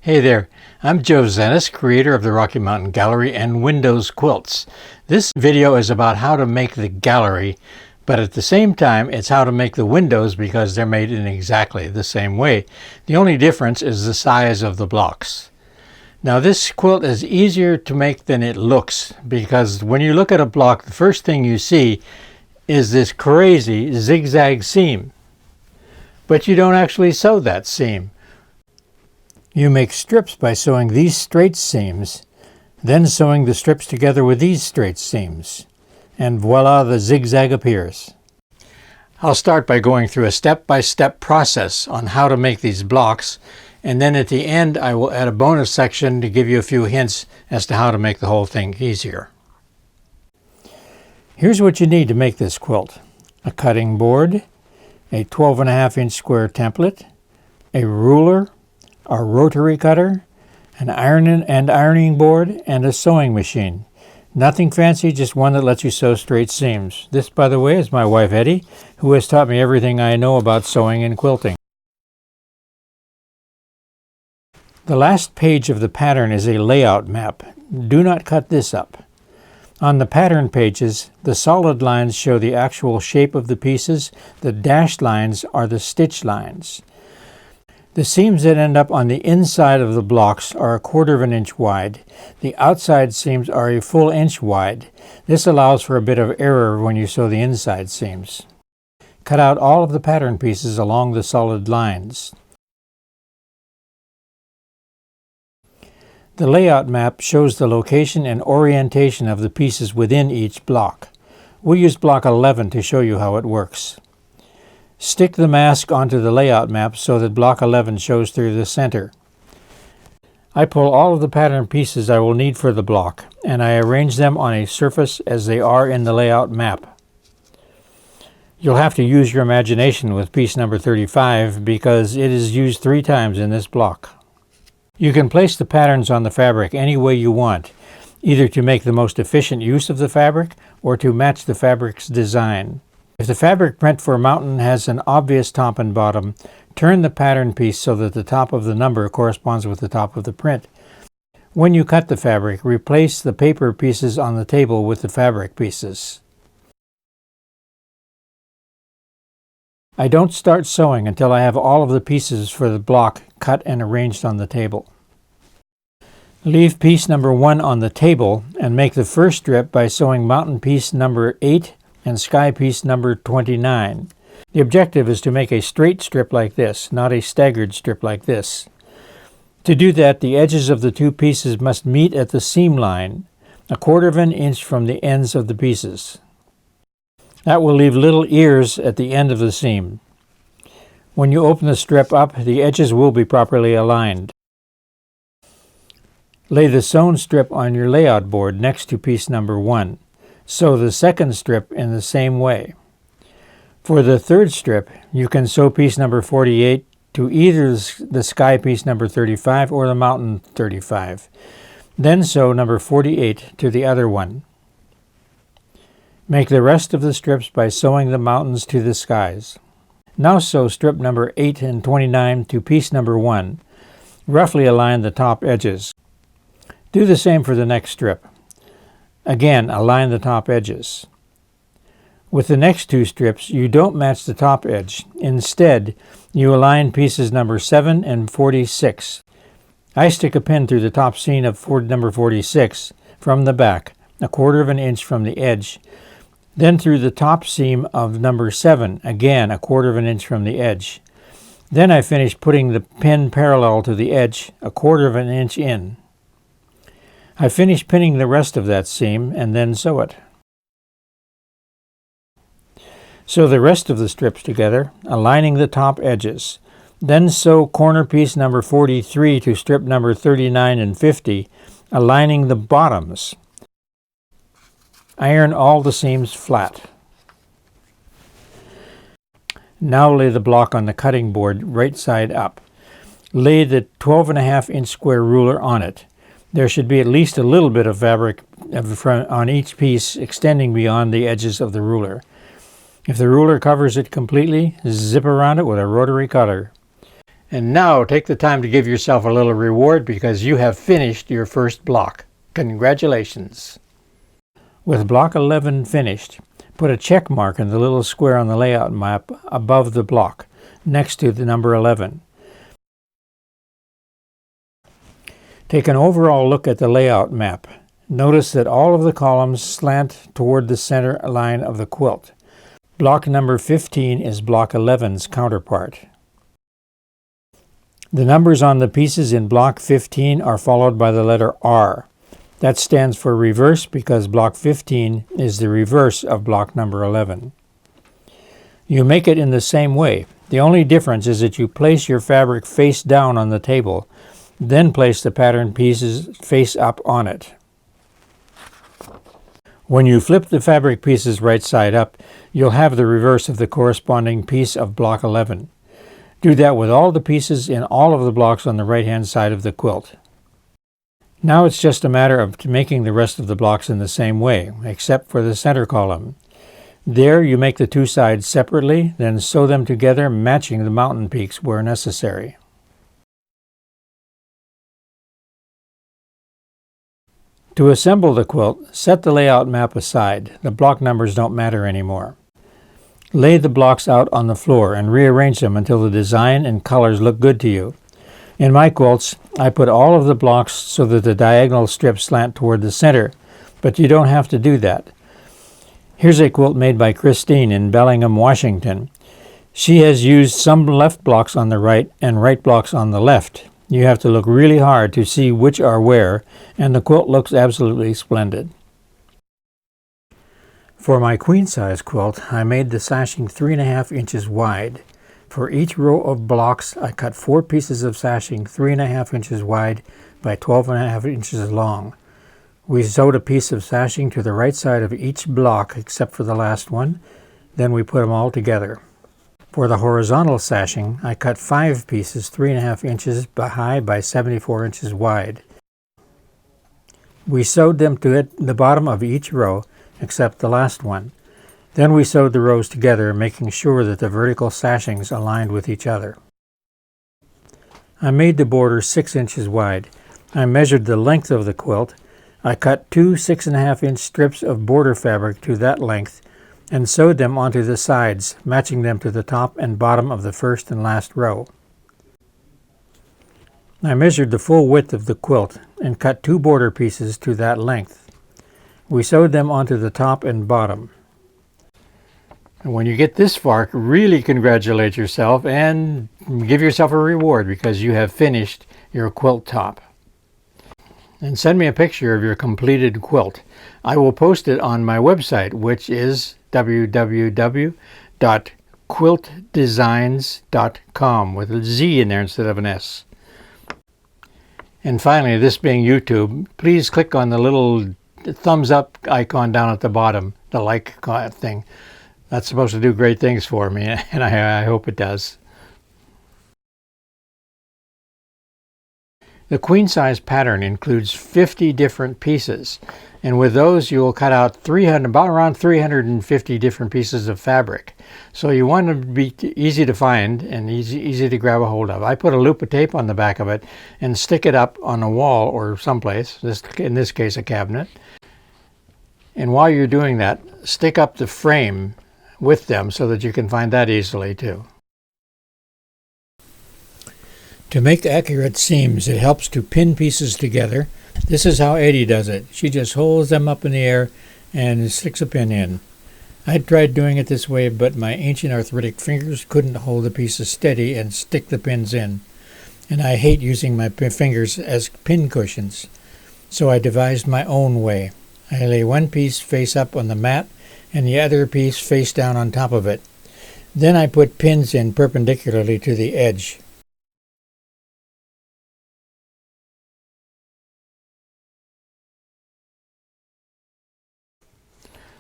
Hey there, I'm Joe Zentis, creator of the Rocky Mountain Gallery and Windows Quilts. This video is about how to make the gallery, but at the same time it's how to make the windows because they're made in exactly the same way. The only difference is the size of the blocks. Now this quilt is easier to make than it looks because when you look at a block, the first thing you see is this crazy zigzag seam. But you don't actually sew that seam. You make strips by sewing these straight seams, then sewing the strips together with these straight seams, and voila, the zigzag appears. I'll start by going through a step-by-step process on how to make these blocks, and then at the end I will add a bonus section to give you a few hints as to how to make the whole thing easier. Here's what you need to make this quilt: a cutting board, a 12.5-inch square template, a ruler, a rotary cutter, an ironing board, and a sewing machine. Nothing fancy, just one that lets you sew straight seams. This, by the way, is my wife Eddie, who has taught me everything I know about sewing and quilting. The last page of the pattern is a layout map. Do not cut this up. On the pattern pages, the solid lines show the actual shape of the pieces. The dashed lines are the stitch lines. The seams that end up on the inside of the blocks are 1/4 of an inch wide. The outside seams are a full inch wide. This allows for a bit of error when you sew the inside seams. Cut out all of the pattern pieces along the solid lines. The layout map shows the location and orientation of the pieces within each block. We'll use block 11 to show you how it works. Stick the mask onto the layout map so that block 11 shows through the center. I pull all of the pattern pieces I will need for the block, and I arrange them on a surface as they are in the layout map. You'll have to use your imagination with piece number 35 because it is used 3 times in this block. You can place the patterns on the fabric any way you want, either to make the most efficient use of the fabric or to match the fabric's design. If the fabric print for a mountain has an obvious top and bottom, turn the pattern piece so that the top of the number corresponds with the top of the print. When you cut the fabric, replace the paper pieces on the table with the fabric pieces. I don't start sewing until I have all of the pieces for the block cut and arranged on the table. Leave piece number 1 on the table and make the first strip by sewing mountain piece number 8 and sky piece number 29. The objective is to make a straight strip like this, not a staggered strip like this. To do that, the edges of the 2 pieces must meet at the seam line, 1/4 of an inch from the ends of the pieces. That will leave little ears at the end of the seam. When you open the strip up, the edges will be properly aligned. Lay the sewn strip on your layout board next to piece number 1. Sew the second strip in the same way. For the third strip, you can sew piece number 48 to either the sky piece number 35 or the mountain 35. Then sew number 48 to the other one. Make the rest of the strips by sewing the mountains to the skies. Now sew strip number 8 and 29 to piece number 1. Roughly align the top edges. Do the same for the next strip. Again, align the top edges. With the next 2 strips, you don't match the top edge. Instead, you align pieces number 7 and 46. I stick a pin through the top seam of number 46 from the back, 1/4 of an inch from the edge. Then through the top seam of number 7, again 1/4 of an inch from the edge. Then I finish putting the pin parallel to the edge, 1/4 of an inch in. I finish pinning the rest of that seam and then sew it. Sew the rest of the strips together, aligning the top edges. Then sew corner piece number 43 to strip number 39 and 50, aligning the bottoms. Iron all the seams flat. Now lay the block on the cutting board right side up. Lay the 12.5-inch square ruler on it. There should be at least a little bit of fabric on each piece extending beyond the edges of the ruler. If the ruler covers it completely, zip around it with a rotary cutter. And now take the time to give yourself a little reward because you have finished your first block. Congratulations! With block 11 finished, put a check mark in the little square on the layout map above the block, next to the number 11. Take an overall look at the layout map. Notice that all of the columns slant toward the center line of the quilt. Block number 15 is block 11's counterpart. The numbers on the pieces in block 15 are followed by the letter R. That stands for reverse because block 15 is the reverse of block number 11. You make it in the same way. The only difference is that you place your fabric face down on the table, then place the pattern pieces face up on it. When you flip the fabric pieces right side up, you'll have the reverse of the corresponding piece of block 11. Do that with all the pieces in all of the blocks on the right-hand side of the quilt. Now it's just a matter of making the rest of the blocks in the same way, except for the center column. There you make the two sides separately, then sew them together, matching the mountain peaks where necessary. To assemble the quilt, set the layout map aside. The block numbers don't matter anymore. Lay the blocks out on the floor and rearrange them until the design and colors look good to you. In my quilts, I put all of the blocks so that the diagonal strips slant toward the center, but you don't have to do that. Here's a quilt made by Christine in Bellingham, Washington. She has used some left blocks on the right and right blocks on the left. You have to look really hard to see which are where, and the quilt looks absolutely splendid. For my queen size quilt, I made the sashing 3.5 inches wide. For each row of blocks, I cut 4 pieces of sashing 3.5 inches wide by 12.5 inches long. We sewed a piece of sashing to the right side of each block except for the last one, then we put them all together. For the horizontal sashing, I cut 5 pieces 3.5 inches high by 74 inches wide. We sewed them to the bottom of each row except the last one. Then we sewed the rows together, making sure that the vertical sashings aligned with each other. I made the border 6 inches wide. I measured the length of the quilt. I cut 2 6.5-inch strips of border fabric to that length and sewed them onto the sides, matching them to the top and bottom of the first and last row. I measured the full width of the quilt and cut 2 border pieces to that length. We sewed them onto the top and bottom. And when you get this far, really congratulate yourself and give yourself a reward because you have finished your quilt top. And send me a picture of your completed quilt. I will post it on my website, which is www.quiltdesigns.com with a Z in there instead of an S. And finally, this being YouTube, please click on the little thumbs up icon down at the bottom, the like thing. That's supposed to do great things for me, and I hope it does. The queen size pattern includes 50 different pieces, and with those you will cut out about around 350 different pieces of fabric. So you want to be easy to find and easy to grab a hold of. I put a loop of tape on the back of it and stick it up on a wall or someplace, in this case a cabinet. And while you're doing that, stick up the frame with them so that you can find that easily too. To make accurate seams, it helps to pin pieces together. This is how Eddie does it. She just holds them up in the air and sticks a pin in. I tried doing it this way, but my ancient arthritic fingers couldn't hold the pieces steady and stick the pins in. And I hate using my fingers as pin cushions. So I devised my own way. I lay one piece face up on the mat and the other piece face down on top of it. Then I put pins in perpendicularly to the edge.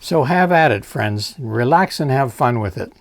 So have at it, friends. Relax and have fun with it.